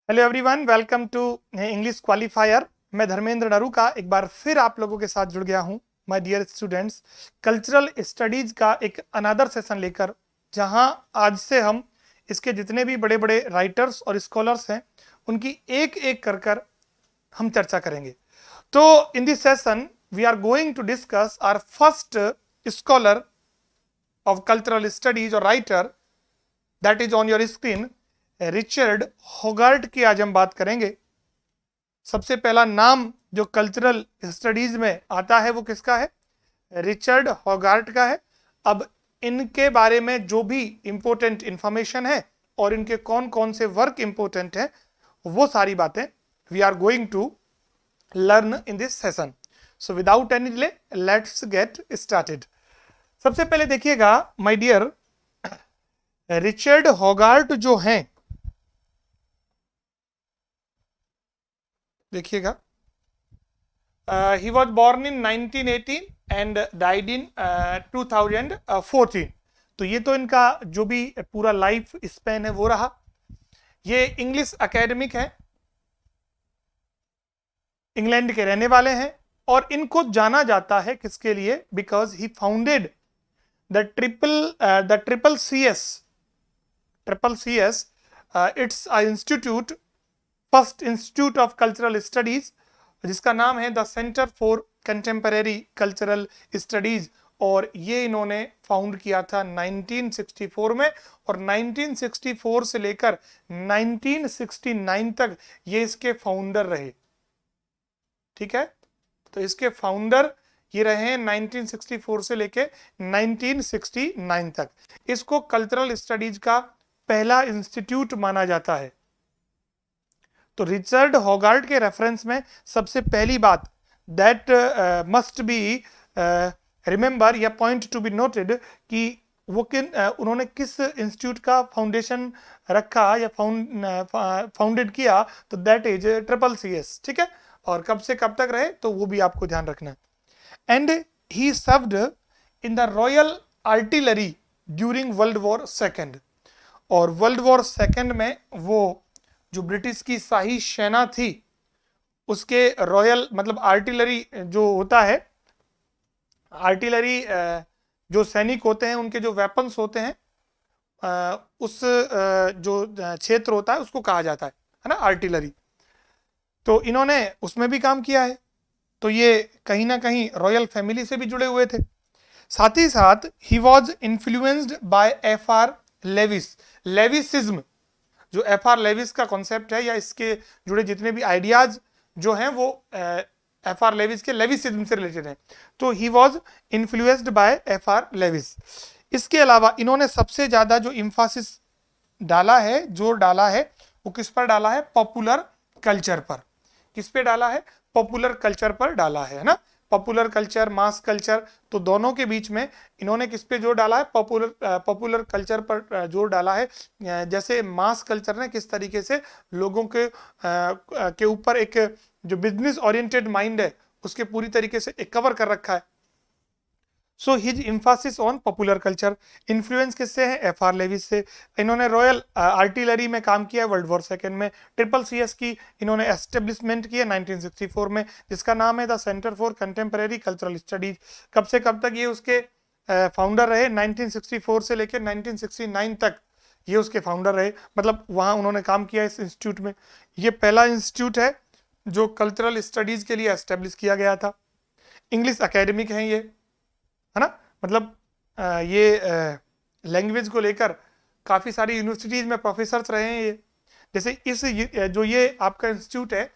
Hello everyone, welcome to English qualifier. मैं धर्मेंद्र नरूका एक बार फिर आप लोगों के साथ जुड़ गया हूं। My dear students, cultural studies का एक अनदर सेशन लेकर, जहां आज से हम इसके जितने भी बड़े बड़े राइटर्स और स्कॉलर्स हैं उनकी एक एक कर हम चर्चा करेंगे। तो in this session we are going to discuss our first scholar of cultural studies और writer, that is on your screen, Richard Hoggart की आज हम बात करेंगे। सबसे पहला नाम जो कल्चरल स्टडीज में आता है वो किसका है? रिचर्ड होगार्ट का है। अब इनके बारे में जो भी इंपॉर्टेंट इंफॉर्मेशन है और इनके कौन कौन से वर्क इंपॉर्टेंट है वो सारी बातें we are going to learn in this session. So without any delay let's get started. सबसे पहले देखिएगा माय डियर, रिचर्ड होगार्ट जो हैं, देखिएगा, he was born in 1918 and died in 2014। तो ये तो इनका जो भी पूरा लाइफ स्पेन है वो रहा। ये इंग्लिश एकेडमिक है, इंग्लैंड के रहने वाले हैं और इनको जाना जाता है किसके लिए? Because he founded the triple C S, it's institute, first institute of cultural studies, जिसका नाम है the centre for contemporary cultural studies. और ये इन्होंने फाउंड किया था 1964 में, और 1964 से लेकर 1969 तक ये इसके फाउंडर रहे। ठीक है, तो इसके फाउंडर ये रहे 1964 से लेकर 1969 तक। इसको कल्चरल स्टडीज का पहला इंस्टीट्यूट माना जाता है। तो रिचर्ड होगार्ट के रेफरेंस में सबसे पहली बात दैट मस्ट बी रिमेंबर या पॉइंट टू बी नोटेड कि वो उन्होंने किस इंस्टीट्यूट का फाउंडेशन रखा या फाउंडेड किया, तो that is triple C S. ठीक है, और कब से कब तक रहे तो वो भी आपको ध्यान रखना है। And he served in the royal artillery during world war second. और वर्ल्ड वॉर सेकेंड में वो जो ब्रिटिश की शाही सेना थी उसके रॉयल मतलब आर्टिलरी जो होता है, आर्टिलरी जो सैनिक होते हैं उनके जो वेपन्स होते हैं, उस जो क्षेत्र होता है उसको कहा जाता है ना, आर्टिलरी। तो इन्होंने उसमें भी काम किया है, तो ये कहीं ना कहीं रॉयल फैमिली से भी जुड़े हुए थे। साथ ही साथ ही was influenced by F R Leavis. Leavisism, जो एफ आर लेविस का कॉन्सेप्ट है या इसके जुड़े जितने भी आइडियाज जो हैं वो एफ आर लेविस के लेविसिज्म से रिलेटेड हैं। तो he was influenced by F R Leavis. इसके अलावा इन्होंने सबसे ज्यादा जो इम्फासिस डाला है, जोर डाला है, वो किस पर डाला है? पॉपुलर कल्चर पर। किस पे डाला है? पॉपुलर कल्चर पर डाला है ना। पॉपुलर कल्चर, मास कल्चर, तो दोनों के बीच में इन्होंने किस पे जोर डाला है? पॉपुलर कल्चर पर जोर डाला है। जैसे मास कल्चर ने किस तरीके से लोगों के ऊपर एक जो बिजनेस ओरिएंटेड माइंड है उसके पूरी तरीके से एक कवर कर रखा है। So his emphasis on popular culture. Influence किससे है? एफ आर लेविस से। इन्होंने रॉयल आर्टिलरी में काम किया वर्ल्ड वॉर सेकेंड में। ट्रिपल सी एस की इन्होंने एस्टेब्लिशमेंट की है 1964 में, जिसका नाम है the centre for contemporary cultural studies. कब से कब तक ये उसके फाउंडर रहे? 1964 से लेकर 1969 तक ये उसके फाउंडर रहे, मतलब वहाँ उन्होंने काम किया इस इंस्टीट्यूट में। ये पहला इंस्टीट्यूट है जो कल्चरल स्टडीज के लिए एस्टेब्लिश किया गया था। इंग्लिश अकेडमिक है ये, है ना, मतलब ये लैंग्वेज को लेकर काफ़ी सारी यूनिवर्सिटीज़ में प्रोफेसर्स रहे हैं ये। जैसे जो ये आपका इंस्टीट्यूट है,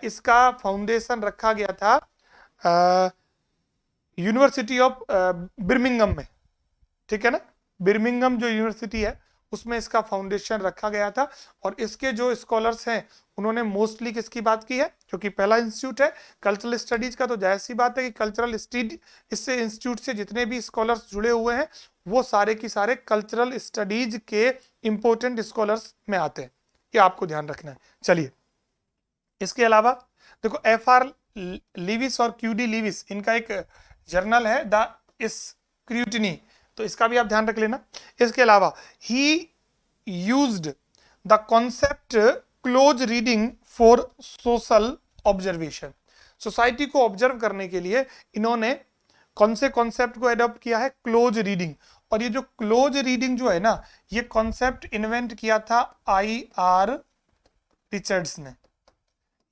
इसका फाउंडेशन रखा गया था यूनिवर्सिटी ऑफ बिर्मिंगम में। ठीक है ना, बिर्मिंगम जो यूनिवर्सिटी है उसमें इसका फाउंडेशन रखा गया था। और इसके जो स्कॉलर्स हैं उन्होंने मोस्टली किसकी बात की है? क्योंकि पहला इंस्टीट्यूट है कल्चरल स्टडीज का, तो जाहिर सी बात है कि कल्चरल स्टडी इससे इंस्टीट्यूट से जितने भी स्कॉलर्स जुड़े हुए हैं वो सारे की सारे कल्चरल स्टडीज के इंपॉर्टेंट स्कॉलर्स में आते हैं। ये आपको ध्यान रखना है। चलिए, इसके अलावा देखो, एफ आर लिविस और क्यू डी लिविस, इनका एक जर्नल है द स्क्रूटिनी, तो इसका भी आप ध्यान रख लेना। इसके अलावा ही used the concept close reading for social observation. Society को ऑब्जर्व करने के लिए इन्होंने कौन से कॉन्सेप्ट को एडॉप्ट किया है? Close reading. और ये जो क्लोज रीडिंग जो है ना, ये कॉन्सेप्ट इन्वेंट किया था आई.आर. रिचर्ड्स ने।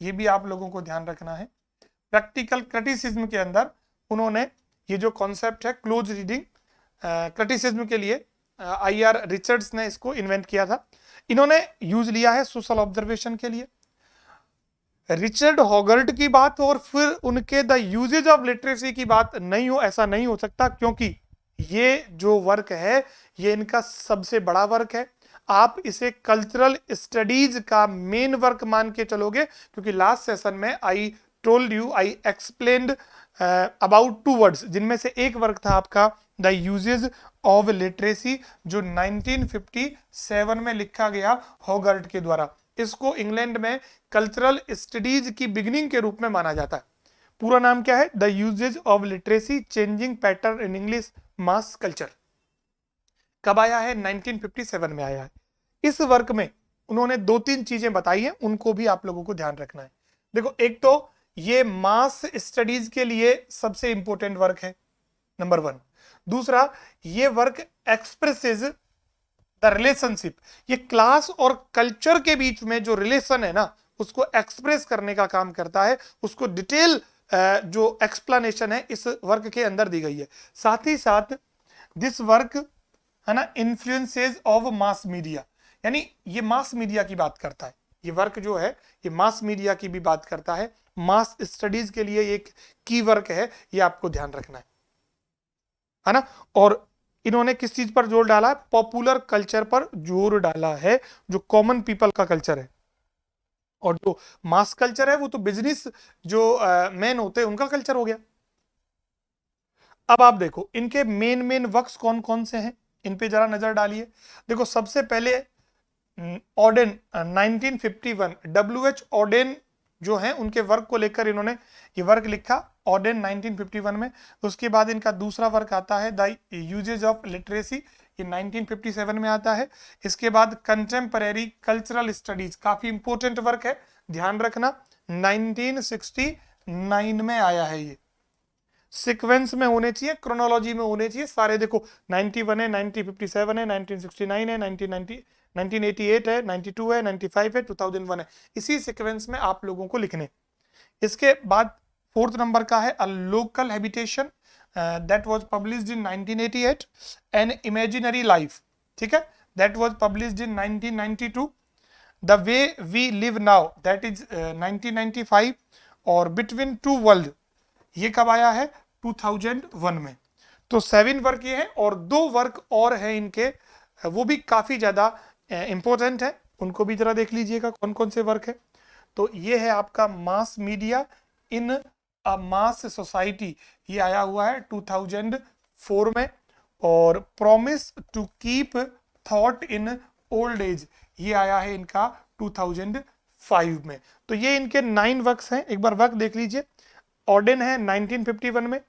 ये भी आप लोगों को ध्यान रखना है। प्रैक्टिकल क्रिटिसिज्म के अंदर उन्होंने ये जो कॉन्सेप्ट है क्लोज रीडिंग क्रिटिसिज्म के लिए आई.आर. रिचर्ड्स ने इसको इन्वेंट किया था। इन्होंने यूज लिया है सोशल ऑब्जर्वेशन के लिए। रिचर्ड हॉगर्ट की बात और फिर उनके द यूजेज ऑफ लिटरेसी की बात नहीं हो, ऐसा नहीं हो सकता, क्योंकि ये जो वर्क है ये इनका सबसे बड़ा वर्क है। आप इसे कल्चरल स्टडीज का मेन वर्क मान के चलोगे, क्योंकि लास्ट सेशन में आई एक्सप्लेन्ड अबाउट 2 वर्ड्स, जिनमें से एक वर्क था आपका द यूजेज ऑफ लिटरेसी, जो 1957 में लिखा गया हॉगर्ट के द्वारा। इसको इंग्लैंड में कल्चरल स्टडीज की बिगिनिंग के रूप में माना जाता है। पूरा नाम क्या है? The uses of literacy changing pattern in English mass culture. कब आया है? 1957 में आया है। इस वर्क में उन्होंने 2-3 चीजें बताई हैं, उनको भी आप लोगों को ध्यान रखना है। देखो, एक तो ये मास स्टडीज के लिए सबसे इंपॉर्टेंट वर्क है, नंबर 1। दूसरा, ये वर्क एक्सप्रेसेस द रिलेशनशिप। ये क्लास और कल्चर के बीच में जो रिलेशन है ना, उसको एक्सप्रेस करने का काम करता है। उसको डिटेल जो एक्सप्लेनेशन है इस वर्क के अंदर दी गई है। साथ ही साथ दिस वर्क है ना इन्फ्लुएंसेस ऑफ मास मीडिया, यानी ये मास मीडिया की बात करता है। ये वर्क जो है ये मास मीडिया की भी बात करता है। मास स्टडीज के लिए एक की वर्क है, ये आपको ध्यान रखना है ना। और इन्होंने किस चीज पर जोर डाला है? पॉपुलर कल्चर पर जोर डाला है, जो कॉमन पीपल का कल्चर है। और जो मास कल्चर है वो तो बिजनेस जो मैन होते हैं उनका कल्चर हो गया। अब आप देखो इनके मेन वर्क्स कौन कौन से हैं, इन पे जरा नजर डालिए। देखो, सबसे पहले ऑडेन 1951, W.H. ऑडेन जो है उनके वर्क को लेकर इन्होंने ये वर्क लिखा, ऑडेन 1951 में। उसके बाद इनका दूसरा वर्क आता है द यूजेज ऑफ लिटरेसी, ये 1957 में आता है। इसके बाद कंटेम्परेरी कल्चरल स्टडीज, काफी इंपॉर्टेंट वर्क है, ध्यान रखना, 1969 में आया है। ये सीक्वेंस में होने चाहिए, क्रोनोलॉजी में होने चाहिए सारे। देखो 91 है, 1957 है, 1969 है, 1988 है, 92 है, 95 है, 2001 है, इसी सीक्वेंस में आप लोगों को लिखने। इसके बाद 4th नंबर का है a local habitation, that was published in 1988। An imaginary life, ठीक है, that was published in 1992। The way we live now, that is 1995। और बिटवीन टू वर्ल्ड, ये कब आया है? 2001 में। तो 7 वर्क ये हैं, और 2 वर्क और हैं इनके, वो भी काफी ज्यादा इंपॉर्टेंट है, उनको भी जरा देख लीजिएगा कौन कौन से वर्क है। तो ये है आपका मास मीडिया इन अ मास सोसाइटी, ये आया हुआ है 2004 में। और promise to keep thought in old age, ये आया है इनका 2005 में। तो ये इनके 9 वर्क्स हैं, एक बार वर्क देख लीजिए। ऑडेन है 1951 में,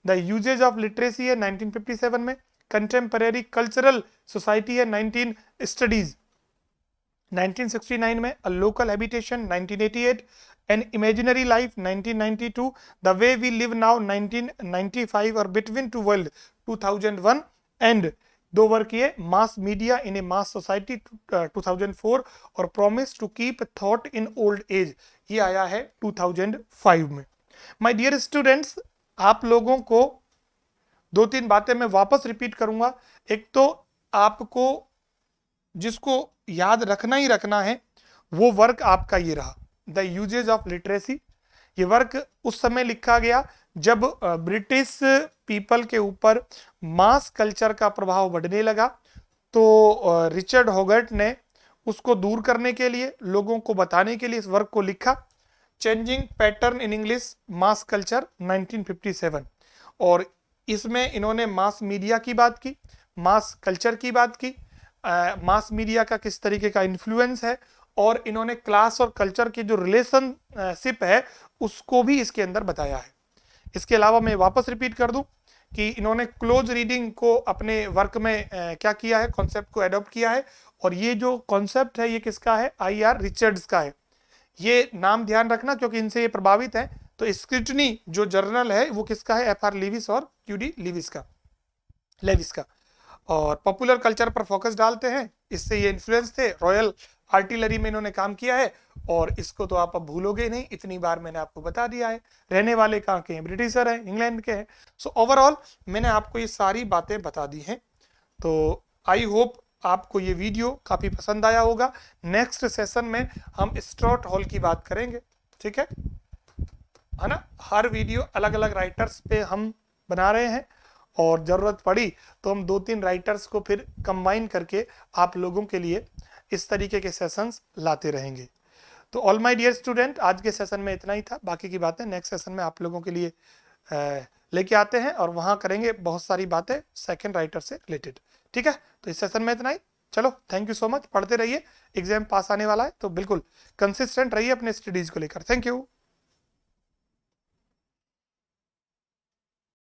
द यूजेज ऑफ लिटरेसी है 1957 में, कंटेम्परेरी कल्चरल सोसाइटी है 19 स्टडीज 1969 में, a local habitation 1988, an imaginary life 1992, the way we live now 1995, और between two world 2001। And 2 work ये mass media in a mass society 2004, और promise to keep thought in old age, ये आया है 2005 में। My dear students, आप लोगों को 2-3 बातें मैं वापस रिपीट करूंगा। एक तो आपको जिसको याद रखना ही रखना है वो वर्क आपका ये रहा, द यूजेज ऑफ लिटरेसी। ये वर्क उस समय लिखा गया जब ब्रिटिश पीपल के ऊपर मास कल्चर का प्रभाव बढ़ने लगा। तो रिचर्ड हॉगर्ट ने उसको दूर करने के लिए, लोगों को बताने के लिए इस वर्क को लिखा, changing pattern in English mass culture 1957। और इसमें इन्होंने मास मीडिया की बात की, मास कल्चर की बात की, मास मीडिया का किस तरीके का इन्फ्लुएंस है, और इन्होंने क्लास और कल्चर की जो रिलेशनशिप है उसको भी इसके अंदर बताया है। इसके अलावा मैं वापस रिपीट कर दूं, कि इन्होंने क्लोज रीडिंग को अपने वर्क में क्या किया है, कॉन्सेप्ट को एडॉप्ट किया है। और ये जो कॉन्सेप्ट है ये किसका है, आई.आर. रिचर्ड्स का है। ये नाम ध्यान रखना क्योंकि इनसे ये प्रभावित है। तो स्क्रूटनी जो जर्नल है वो किसका है, एफ.आर. लेविस और क्यू.डी. लेविस का। और पॉपुलर कल्चर पर फोकस डालते हैं, इससे ये इन्फ्लुएंस थे। रॉयल आर्टिलरी में इन्होंने काम किया है और इसको तो आप अब भूलोगे नहीं, इतनी बार मैंने आपको बता दिया है। रहने वाले कहाँ के हैं, ब्रिटिशर हैं, इंग्लैंड के हैं। सो ओवरऑल मैंने आपको ये सारी बातें बता दी हैं। तो आई होप आपको ये वीडियो काफ़ी पसंद आया होगा। नेक्स्ट सेशन में हम स्ट्रॉट हॉल की बात करेंगे, ठीक है ना। हर वीडियो अलग अलग राइटर्स पे हम बना रहे हैं और ज़रूरत पड़ी तो हम 2-3 राइटर्स को फिर कंबाइन करके आप लोगों के लिए इस तरीके के सेशंस लाते रहेंगे। तो ऑल माय डियर स्टूडेंट, आज के सेशन में इतना ही था। बाकी की बातें नेक्स्ट सेशन में आप लोगों के लिए लेके आते हैं और वहाँ करेंगे बहुत सारी बातें सेकंड राइटर से रिलेटेड, ठीक है। तो इस सेशन में इतना ही। चलो, थैंक यू सो मच। पढ़ते रहिए, एग्जाम पास आने वाला है तो बिल्कुल कंसिस्टेंट रहिए अपने स्टडीज़ को लेकर। Thank you.